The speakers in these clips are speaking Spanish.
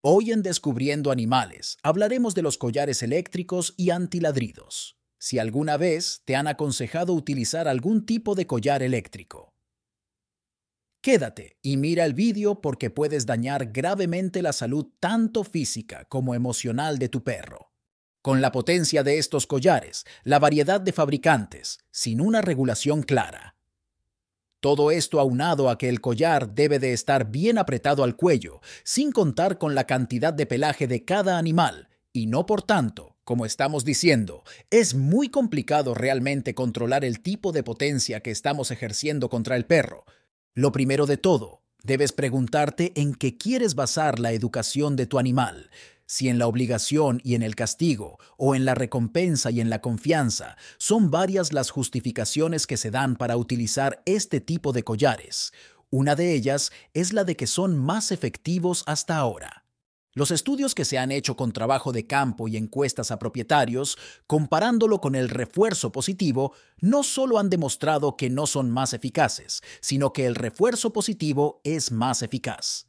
Hoy en Descubriendo Animales hablaremos de los collares eléctricos y antiladridos. Si alguna vez te han aconsejado utilizar algún tipo de collar eléctrico, quédate y mira el vídeo porque puedes dañar gravemente la salud tanto física como emocional de tu perro. Con la potencia de estos collares, la variedad de fabricantes, sin una regulación clara. Todo esto aunado a que el collar debe de estar bien apretado al cuello, sin contar con la cantidad de pelaje de cada animal, y no por tanto, como estamos diciendo, es muy complicado realmente controlar el tipo de potencia que estamos ejerciendo contra el perro. Lo primero de todo, debes preguntarte en qué quieres basar la educación de tu animal. Si en la obligación y en el castigo, o en la recompensa y en la confianza, son varias las justificaciones que se dan para utilizar este tipo de collares. Una de ellas es la de que son más efectivos hasta ahora. Los estudios que se han hecho con trabajo de campo y encuestas a propietarios, comparándolo con el refuerzo positivo, no solo han demostrado que no son más eficaces, sino que el refuerzo positivo es más eficaz.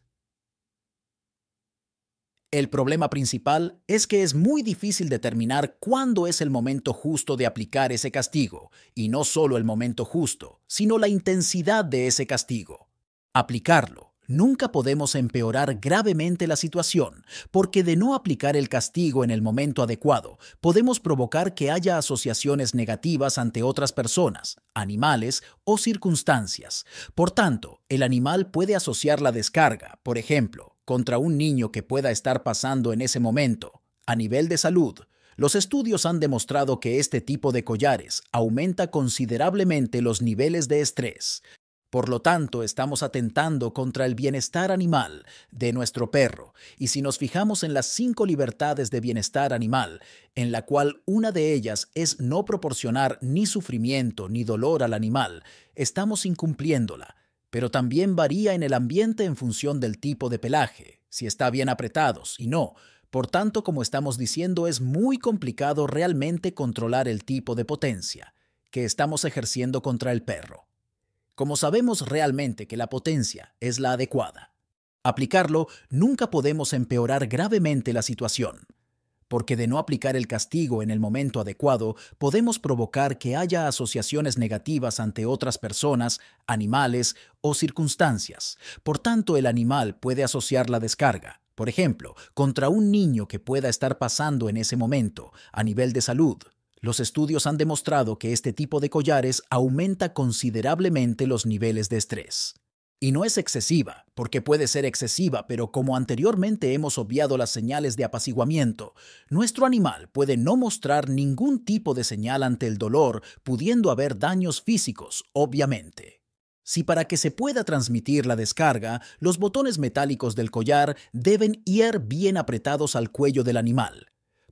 El problema principal es que es muy difícil determinar cuándo es el momento justo de aplicar ese castigo, y no solo el momento justo, sino la intensidad de ese castigo. Aplicarlo. Nunca podemos empeorar gravemente la situación, porque de no aplicar el castigo en el momento adecuado, podemos provocar que haya asociaciones negativas ante otras personas, animales o circunstancias. Por tanto, el animal puede asociar la descarga, por ejemplo, contra un niño que pueda estar pasando en ese momento. A nivel de salud, los estudios han demostrado que este tipo de collares aumenta considerablemente los niveles de estrés. Por lo tanto, estamos atentando contra el bienestar animal de nuestro perro, y si nos fijamos en las 5 libertades de bienestar animal, en la cual una de ellas es no proporcionar ni sufrimiento ni dolor al animal, estamos incumpliéndola. Pero también varía en el ambiente en función del tipo de pelaje, si está bien apretados y no. Por tanto, como estamos diciendo, es muy complicado realmente controlar el tipo de potencia que estamos ejerciendo contra el perro. Como sabemos realmente que la potencia es la adecuada, aplicarlo nunca podemos empeorar gravemente la situación, porque de no aplicar el castigo en el momento adecuado, podemos provocar que haya asociaciones negativas ante otras personas, animales o circunstancias. Por tanto, el animal puede asociar la descarga, por ejemplo, contra un niño que pueda estar pasando en ese momento, a nivel de salud. Los estudios han demostrado que este tipo de collares aumenta considerablemente los niveles de estrés. Y no es excesiva, porque puede ser excesiva, pero como anteriormente hemos obviado las señales de apaciguamiento, nuestro animal puede no mostrar ningún tipo de señal ante el dolor, pudiendo haber daños físicos, obviamente. Si para que se pueda transmitir la descarga, los botones metálicos del collar deben ir bien apretados al cuello del animal.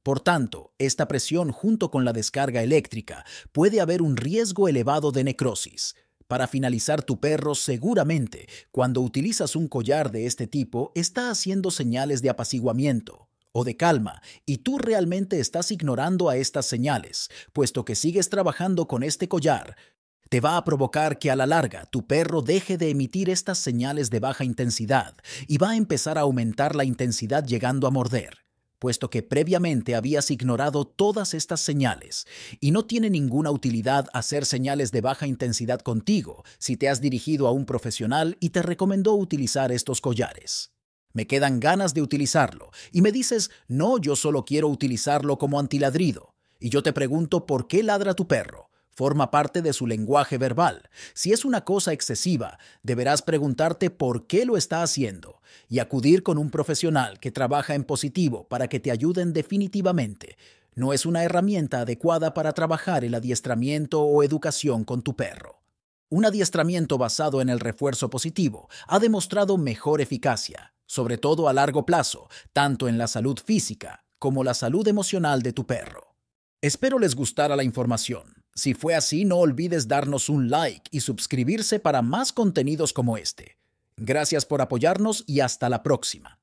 Por tanto, esta presión junto con la descarga eléctrica puede haber un riesgo elevado de necrosis. Para finalizar, tu perro seguramente, cuando utilizas un collar de este tipo, está haciendo señales de apaciguamiento o de calma, y tú realmente estás ignorando a estas señales, puesto que sigues trabajando con este collar. Te va a provocar que a la larga tu perro deje de emitir estas señales de baja intensidad y va a empezar a aumentar la intensidad llegando a morder, puesto que previamente habías ignorado todas estas señales, y no tiene ninguna utilidad hacer señales de baja intensidad contigo si te has dirigido a un profesional y te recomendó utilizar estos collares. Me quedan ganas de utilizarlo, y me dices, no, yo solo quiero utilizarlo como antiladrido. Y yo te pregunto, ¿por qué ladra tu perro? Forma parte de su lenguaje verbal. Si es una cosa excesiva, deberás preguntarte por qué lo está haciendo y acudir con un profesional que trabaja en positivo para que te ayuden definitivamente. No es una herramienta adecuada para trabajar el adiestramiento o educación con tu perro. Un adiestramiento basado en el refuerzo positivo ha demostrado mejor eficacia, sobre todo a largo plazo, tanto en la salud física como la salud emocional de tu perro. Espero les gustara la información. Si fue así, no olvides darnos un like y suscribirse para más contenidos como este. Gracias por apoyarnos y hasta la próxima.